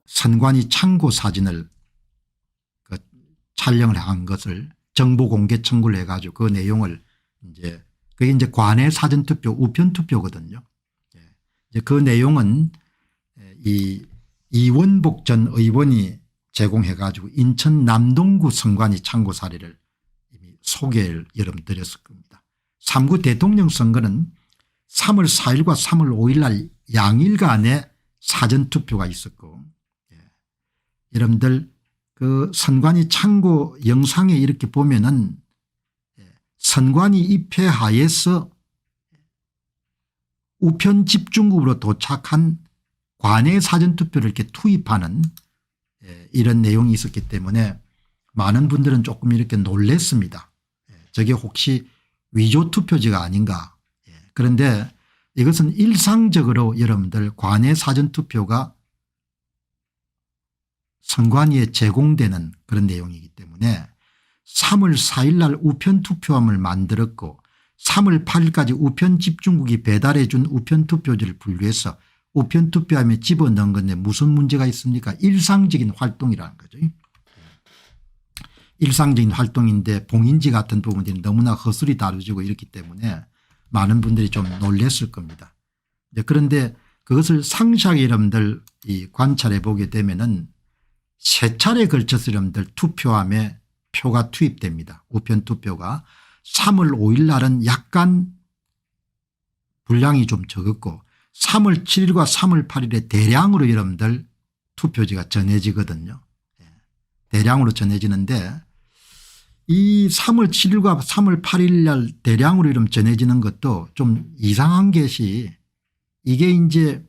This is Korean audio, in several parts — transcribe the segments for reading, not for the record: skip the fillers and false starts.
선관위 창고 사진을 촬영을 한 것을 정보 공개 청구를 해가지고 그 내용을 이제 그게 이제 관내 사전투표 우편투표거든요. 이제 그 내용은 이 이원복 전 의원이 제공해가지고 인천 남동구 선관위 창고 사례를 이미 소개를 여러분 드렸을 겁니다. 3구 대통령 선거는 3월 4일과 3월 5일 날 양일간의 사전투표가 있었고, 여러분들 그 선관위 창고 영상에 이렇게 보면은 선관위 입회하에서 우편 집중국으로 도착한 관내 사전투표를 이렇게 투입하는 이런 내용이 있었기 때문에 많은 분들은 조금 이렇게 놀랐습니다. 저게 혹시 위조투표지가 아닌가. 그런데 이것은 일상적으로 여러분들 관내 사전투표가 선관위에 제공되는 그런 내용이기 때문에 3월 4일 날 우편투표함을 만들었고 3월 8일까지 우편집중국이 배달해 준 우편투표지를 분류해서 우편투표함에 집어넣은 건데 무슨 문제가 있습니까? 일상적인 활동이라는 거죠. 일상적인 활동인데 봉인지 같은 부분들이 너무나 허술이 다뤄지고 이렇기 때문에 많은 분들이 좀 놀랐을 겁니다. 그런데 그것을 상세하게 여러분들 관찰해 보게 되면은 세 차례에 걸쳐서 여러분들 투표함에 표가 투입됩니다. 우편투표가 3월 5일 날은 약간 분량이 좀 적었고 3월 7일과 3월 8일에 대량으로 여러분들 투표지가 전해지거든요. 대량으로 전해지는데 이 3월 7일과 3월 8일 날 대량으로 이름 전해지는 것도 좀 이상한 것이 이게 이제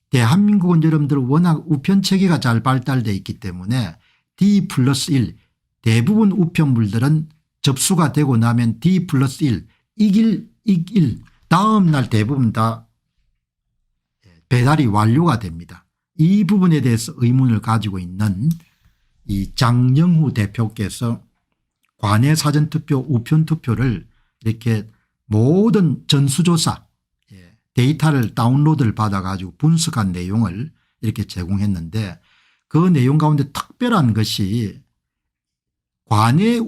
대한민국은 여러분들 워낙 우편 체계가 잘 발달되어 있기 때문에 D+1 대부분 우편물들은 접수가 되고 나면 D+1 이길 다음 날 대부분 다 배달이 완료가 됩니다. 이 부분에 대해서 의문을 가지고 있는 이 장영후 대표께서 관내 사전투표 우편투표를 이렇게 모든 전수조사 데이터를 다운로드를 받아가지고 분석한 내용을 이렇게 제공했는데 그 내용 가운데 특별한 것이 관내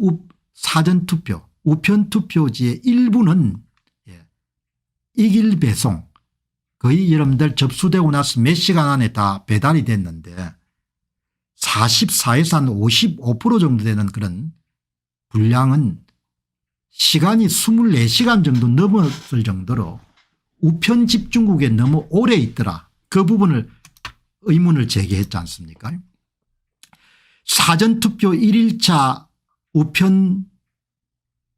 사전투표 우편투표지의 일부는 이길 배송 거의 여러분들 접수되고 나서 몇 시간 안에 다 배달이 됐는데 44에서 한 55% 정도 되는 그런 분량은 시간이 24시간 정도 넘었을 정도로 우편 집중국에 너무 오래 있더라. 그 부분을 의문을 제기했지 않습니까? 사전투표 1일차 우편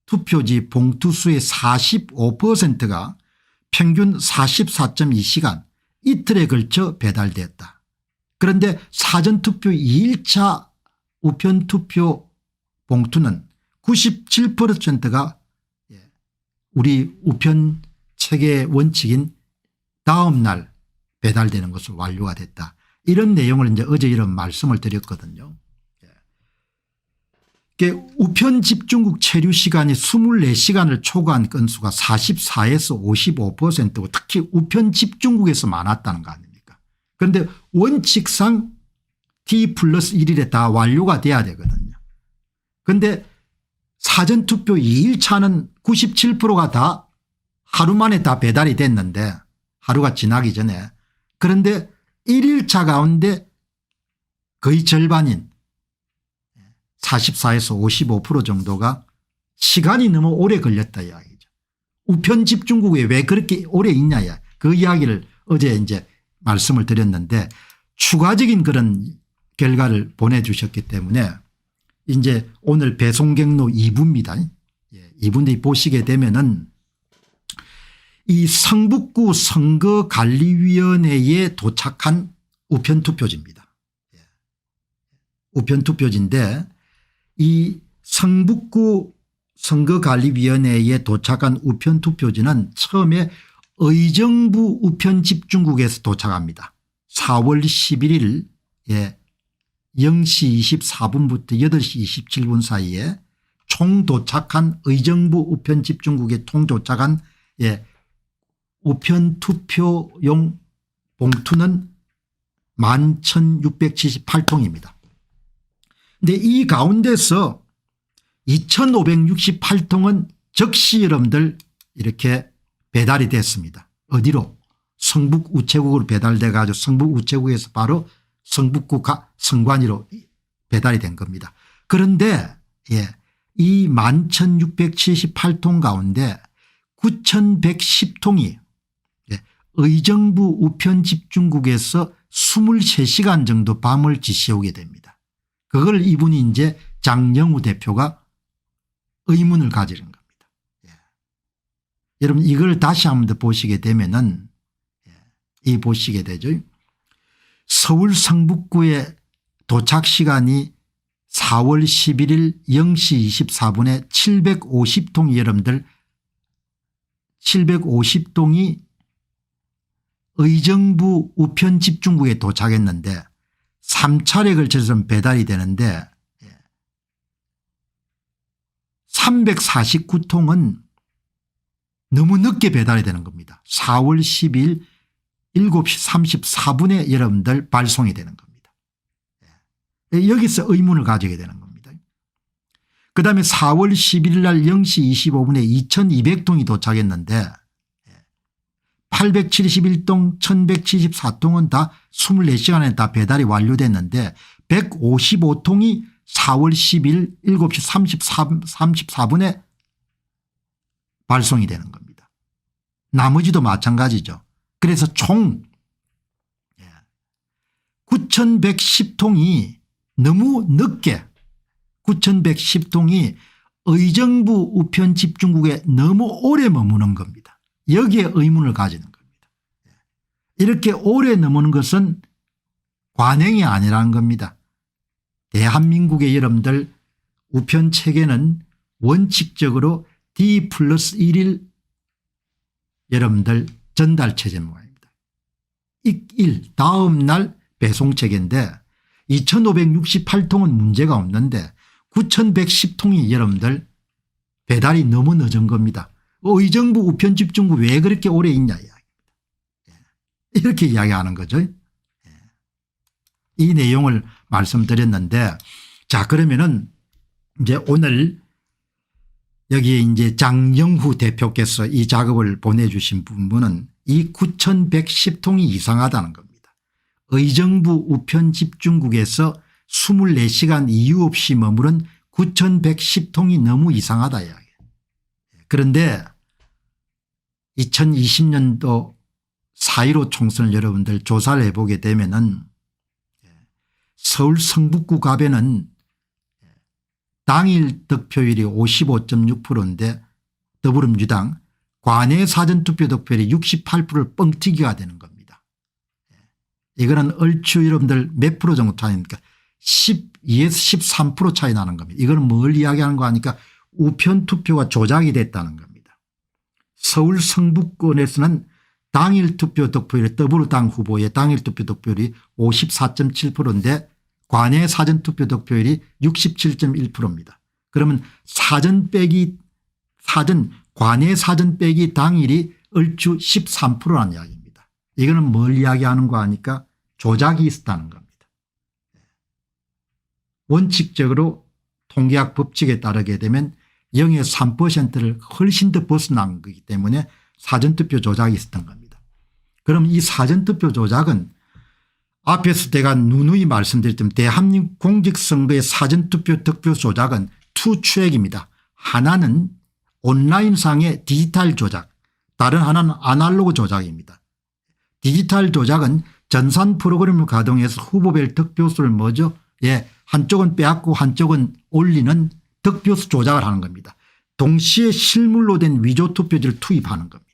투표지 봉투수의 45%가 평균 44.2시간 이틀에 걸쳐 배달되었다. 그런데 사전투표 2일차 우편투표 봉투는 97%가 우리 우편 체계의 원칙인 다음 날 배달되는 것으로 완료가 됐다. 이런 내용을 이제 어제 이런 말씀을 드렸거든요. 우편 집중국 체류 시간이 24시간을 초과한 건수가 44에서 55%고 특히 우편 집중국에서 많았다는 거 아닙니까? 그런데 원칙상 D+1일에 다 완료가 돼야 되거든요. 그런데 사전투표 2일차는 97%가 다 하루 만에 다 배달이 됐는데 하루가 지나기 전에 그런데 1일차 가운데 거의 절반인 44에서 55% 정도가 시간이 너무 오래 걸렸다 이야기죠. 우편 집중국에 왜 그렇게 오래 있냐 그 이야기를 어제 이제 말씀을 드렸는데 추가적인 그런 결과를 보내주셨기 때문에 이제 오늘 배송 경로 2부입니다. 2부인데 보시게 되면은 이 성북구 선거관리위원회에 도착한 우편투표지입니다. 우편투표지인데 이 성북구 선거관리위원회에 도착한 우편투표지는 처음에 의정부 우편집중국에서 도착합니다. 4월 11일 0시 24분부터 8시 27분 사이에 총 도착한 의정부 우편집중국에 총 도착한 우편투표용 봉투는 11,678통입니다. 근데 이 가운데서 2,568통은 즉시 여러분들 이렇게 배달이 됐습니다. 어디로? 성북 우체국으로 배달돼 가지고 성북 우체국에서 바로 성북구 성관위로 배달이 된 겁니다. 그런데 이 11,678통 가운데 9,110통이 의정부 우편집중국에서 23시간 정도 밤을 지새우게 됩니다. 그걸 이분이 이제 장영우 대표가 의문을 가지는 겁니다. 여러분 이걸 다시 한번 더 보시게 되면은 이 보시게 되죠. 서울 성북구의 도착 시간이 4월 11일 0시 24분에 750통이 여러분들 750통이 의정부 우편집중국에 도착했는데 3차례 걸쳐서 배달이 되는데 349통은 너무 늦게 배달이 되는 겁니다. 4월 10일 7시 34분에 여러분들 발송이 되는 겁니다. 여기서 의문을 가지게 되는 겁니다. 그다음에 4월 11일 날 0시 25분에 2200통이 도착했는데 871통 1174통은 다 24시간에 다 배달이 완료됐는데 155통이 4월 10일 7시 34분에 발송이 되는 겁니다. 나머지도 마찬가지죠. 그래서 총 9,110통이 너무 늦게 9,110통이 의정부 우편집중국에 너무 오래 머무는 겁니다. 여기에 의문을 가지는 겁니다. 이렇게 오래 머무는 것은 관행이 아니라는 겁니다. 대한민국의 여러분들 우편체계는 원칙적으로 D+1일 여러분들 전달체제 모양입니다. 일 다음 날 배송체계인데 2,568통은 문제가 없는데 9,110통이 여러분들 배달이 너무 늦은 겁니다. 의정부 우편집중국 왜 그렇게 오래 있냐 이야기입니다. 이렇게 이야기하는 거죠. 이 내용을 말씀드렸는데 자 그러면은 이제 오늘 여기에 이제 장영후 대표께서 이 작업을 보내주신 부분은 이 9,110통이 이상하다는 겁니다. 의정부 우편집중국에서 24시간 이유 없이 머무른 9,110통이 너무 이상하다 이야기예요. 그런데 2020년도 4.15 총선을 여러분들 조사를 해보게 되면은 서울 성북구 갑에는 당일 득표율이 55.6%인데 더불어민주당 관내 사전투표 득표율이 68%를 뻥튀기가 되는 겁니다. 이거는 얼추 여러분들 몇 프로 정도 차이니까 12에서 13% 차이 나는 겁니다. 이거는 뭘 이야기하는 거 하니까 우편투표가 조작이 됐다는 겁니다. 서울 성북권에서는 당일 투표 득표율이 더불어당 후보의 당일 투표 득표율이 54.7%인데 관내 사전투표 득표율이 67.1%입니다. 그러면 관내 사전 빼기 당일이 얼추 13%라는 이야기입니다. 이거는 뭘 이야기하는 거 하니까 조작이 있었다는 겁니다. 원칙적으로 통계학 법칙에 따르게 되면 0에서 3%를 훨씬 더 벗어난 거기 때문에 사전투표 조작이 있었던 겁니다. 그럼 이 사전투표 조작은 앞에서 제가 누누이 말씀드렸지만 대한민국 공직선거의 사전투표 득표 조작은 투 트랙입니다. 하나는 온라인상의 디지털 조작, 다른 하나는 아날로그 조작입니다. 디지털 조작은 전산 프로그램을 가동해서 후보별 득표수를 뭐죠? 한쪽은 빼앗고 한쪽은 올리는 득표수 조작을 하는 겁니다. 동시에 실물로 된 위조 투표지를 투입하는 겁니다.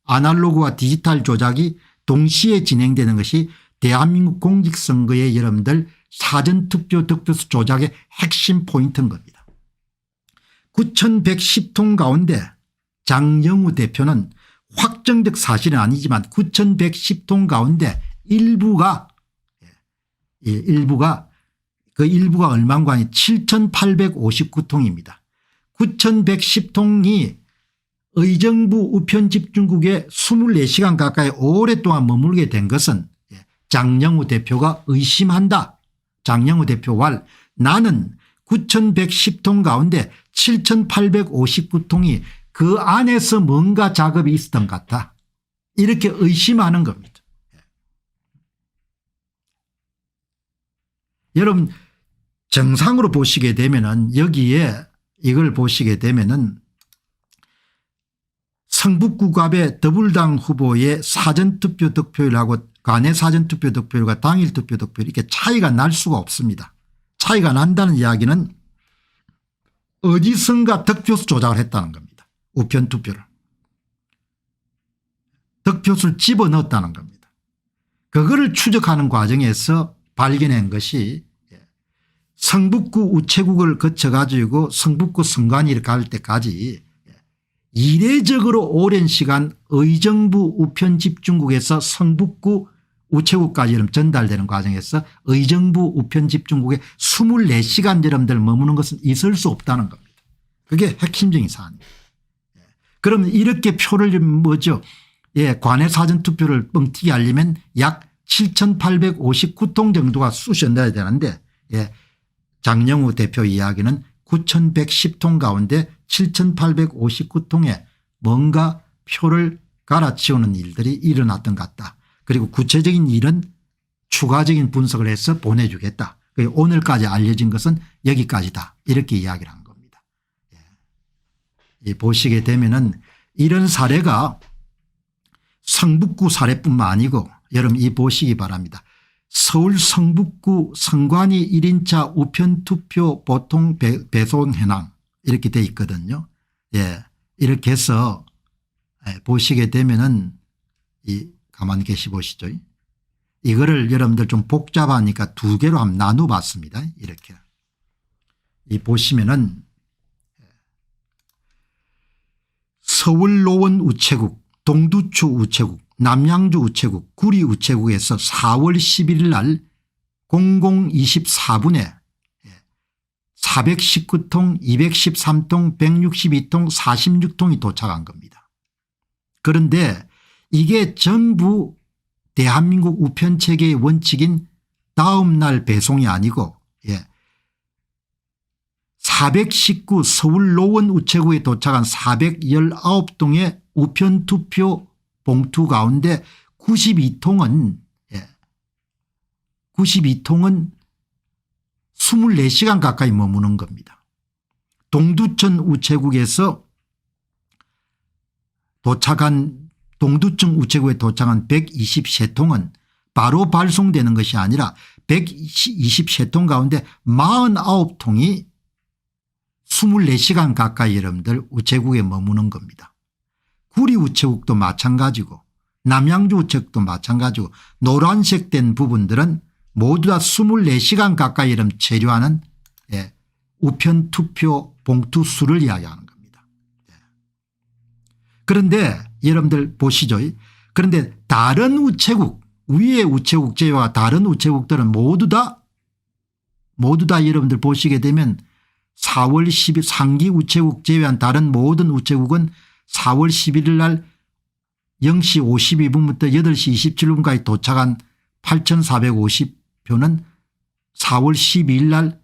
아날로그와 디지털 조작이 동시에 진행되는 것이 대한민국 공직선거의 여러분들 사전투표 득표수 조작의 핵심 포인트인 겁니다. 9,110통 가운데 장영우 대표는 확정적 사실은 아니지만 9,110통 가운데 일부가 그 일부가 얼마인가 하니 7,859통입니다. 9,110통이 의정부 우편집중국에 24시간 가까이 오랫동안 머물게 된 것은 장영우 대표가 의심한다. 장영우 대표 왈 나는 9,110통 가운데 7,859통이 그 안에서 뭔가 작업이 있었던 것 같아. 이렇게 의심하는 겁니다. 여러분 정상으로 보시게 되면은 여기에 이걸 보시게 되면은 성북구갑의 더불당 후보의 사전투표 득표율하고 관내 사전투표 득표율과 당일 투표 득표율 이렇게 차이가 날 수가 없습니다. 차이가 난다는 이야기는 어디선가 득표수 조작을 했다는 겁니다. 우편 투표를. 득표수를 집어넣었다는 겁니다. 그거를 추적하는 과정에서 발견한 것이 성북구 우체국을 거쳐 가지고 성북구 선관위를 갈 때까지 이례적으로 오랜 시간 의정부 우편집중국에서 성북구 우체국까지 전달되는 과정에서 의정부 우편집중국에 24시간 여러분들 머무는 것은 있을 수 없다는 겁니다. 그게 핵심적인 사안입니다. 그럼 이렇게 표를 뭐죠. 관내 사전투표를 뻥튀기 하려면 약 7,859통 정도가 쑤셔넣어야 되는데 장영우 대표 이야기는 9,110통 가운데 7,859통에 뭔가 표를 갈아치우는 일들이 일어났던 것 같다. 그리고 구체적인 일은 추가적인 분석을 해서 보내주겠다. 오늘까지 알려진 것은 여기까지다. 이렇게 이야기를 한 겁니다. 보시게 되면은 이런 사례가 성북구 사례뿐만 아니고 여러분 이 보시기 바랍니다. 서울 성북구 선관위 1인차 우편투표 보통 배송 현황 이렇게 돼 있거든요. 이렇게 해서 보시게 되면은 가만히 계시 보시죠. 이거를 여러분들 좀 복잡하니까 두 개로 한번 나눠 봤습니다. 이렇게. 보시면은 서울 노원 우체국, 동두추 우체국, 남양주 우체국, 구리 우체국에서 4월 11일 날 00:24분에 419통, 213통, 162통, 46통이 도착한 겁니다. 그런데 이게 전부 대한민국 우편체계의 원칙인 다음 날 배송이 아니고 419 서울 노원 우체국에 도착한 419통의 우편투표 봉투 가운데 92통은 24시간 가까이 머무는 겁니다. 동두천 우체국에서 동두천 우체국에 도착한 123통은 바로 발송되는 것이 아니라 123통 가운데 49통이 24시간 가까이 여러분들 우체국에 머무는 겁니다. 구리 우체국도 마찬가지고 남양주 우체국도 마찬가지고 노란색 된 부분들은 모두 다 24시간 가까이 여러분 체류하는 우편 투표 봉투 수를 이야기하는 겁니다. 그런데 여러분들 보시죠. 그런데 다른 우체국 위의 우체국 제외와 다른 우체국들은 모두 다 여러분들 보시게 되면 4월 10일 상기 우체국 제외한 다른 모든 우체국은 4월 11일 날 0시 52분부터 8시 27분까지 도착한 8,450표는 4월 12일 날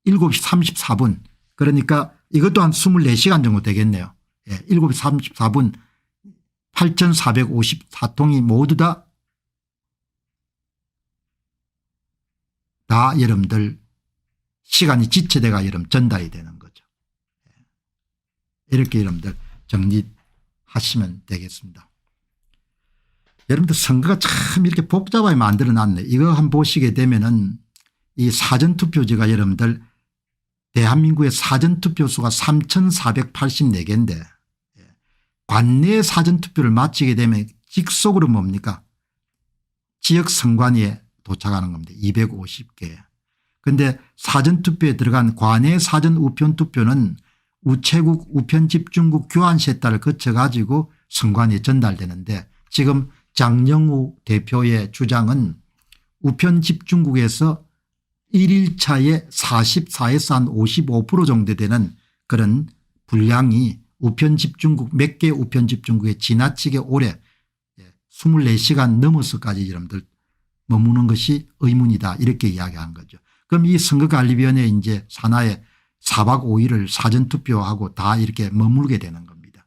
7시 34분 그러니까 이것도 한 24시간 정도 되겠네요. 7시 34분 8,454통이 모두 다 여러분들 시간이 지체돼가 여러분 전달이 되는 거죠. 이렇게 여러분들 정리하시면 되겠습니다. 여러분들 선거가 참 이렇게 복잡하게 만들어 놨네. 이거 한번 보시게 되면은 이 사전투표지가 여러분들 대한민국의 사전투표수가 3,484개인데 관내 사전투표를 마치게 되면 직속으로 뭡니까? 지역선관위에 도착하는 겁니다. 250개. 그런데 사전투표에 들어간 관내 사전 우편투표는 우체국 우편집중국 교환세타를 거쳐 가지고 선관위에 전달되는데 지금 장영우 대표의 주장은 우편집중국에서 1일차에 44에서 한 55% 정도 되는 그런 분량이 우편집중국 몇 개 우편집중국에 지나치게 오래 24시간 넘어서까지 여러분들 머무는 것이 의문이다 이렇게 이야기한 거죠. 그럼 이 선거관리위원회 이제 산하에 4박 5일을 사전투표하고 다 이렇게 머물게 되는 겁니다.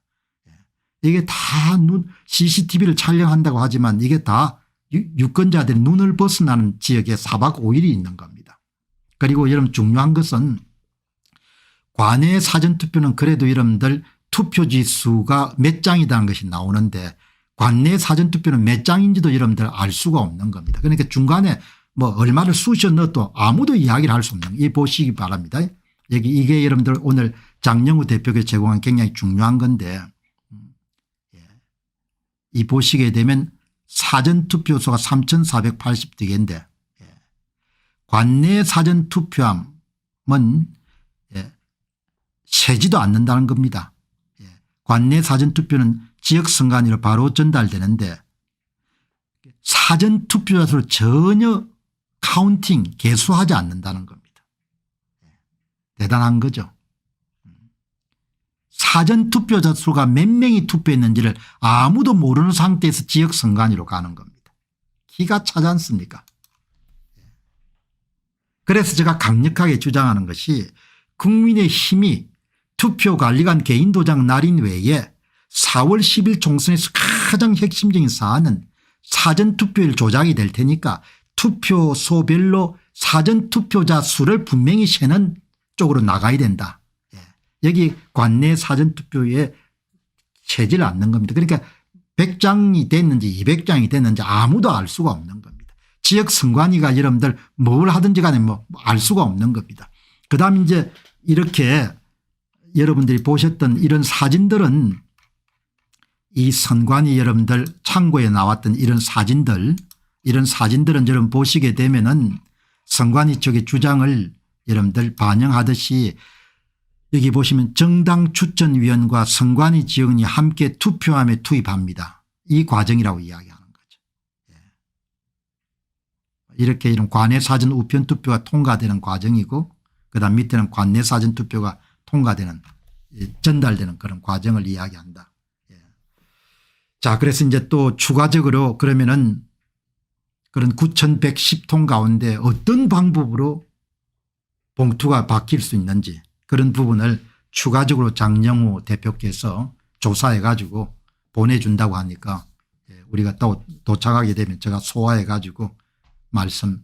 이게 다 CCTV를 촬영한다고 하지만 이게 다 유권자들이 눈을 벗어나는 지역에 4박 5일이 있는 겁니다. 그리고 여러분 중요한 것은 관내 사전투표는 그래도 여러분들 투표지 수가 몇 장이라는 것이 나오는데 관내 사전투표는 몇 장인지도 여러분들 알 수가 없는 겁니다. 그러니까 중간에 뭐 얼마를 쑤셔 넣어도 아무도 이야기를 할 수 없는 이 보시기 바랍니다. 여기 이게 여러분들 오늘 장영우 대표가 제공한 굉장히 중요한 건데 이 보시게 되면 사전투표소가 3,482개인데 관내 사전투표함은 세지도 않는다는 겁니다. 관내 사전투표는 지역선관위로 바로 전달되는데 사전투표자 수를 전혀 카운팅 계수하지 않는다는 겁니다. 대단한 거죠. 사전투표자 수가 몇 명이 투표했는지를 아무도 모르는 상태에서 지역선관위로 가는 겁니다. 기가 차지 않습니까? 그래서 제가 강력하게 주장하는 것이 국민의힘이 투표관리관 개인도장 날인 외에 4월 10일 총선에서 가장 핵심적인 사안은 사전투표일 조작이 될 테니까 투표소별로 사전투표자 수를 분명히 세는 쪽으로 나가야 된다. 여기 관내 사전투표에 세지를 않는 겁니다. 그러니까 100장이 됐는지 200장이 됐는지 아무도 알 수가 없는 겁니다. 지역선관위가 여러분들 뭘 하든지 간에 뭐 알 수가 없는 겁니다. 그다음 이제 이렇게 여러분들이 보셨던 이런 사진들은 이 선관위 여러분들 창고에 나왔던 이런 사진들은 여러분 보시게 되면은 선관위 쪽의 주장을 여러분들 반영하듯이 여기 보시면 정당 추천위원과 선관위 직원이 함께 투표함에 투입합니다. 이 과정이라고 이야기하는 거죠. 이렇게 이런 관내 사전 우편 투표가 통과되는 과정이고 그다음 밑에는 관내 사전 투표가 통과되는 전달되는 그런 과정을 이야기한다. 자, 그래서 이제 또 추가적으로 그러면은 그런 9,110통 가운데 어떤 방법으로 봉투가 바뀔 수 있는지 그런 부분을 추가적으로 장영우 대표께서 조사해 가지고 보내준다고 하니까 우리가 또 도착하게 되면 제가 소화해 가지고 말씀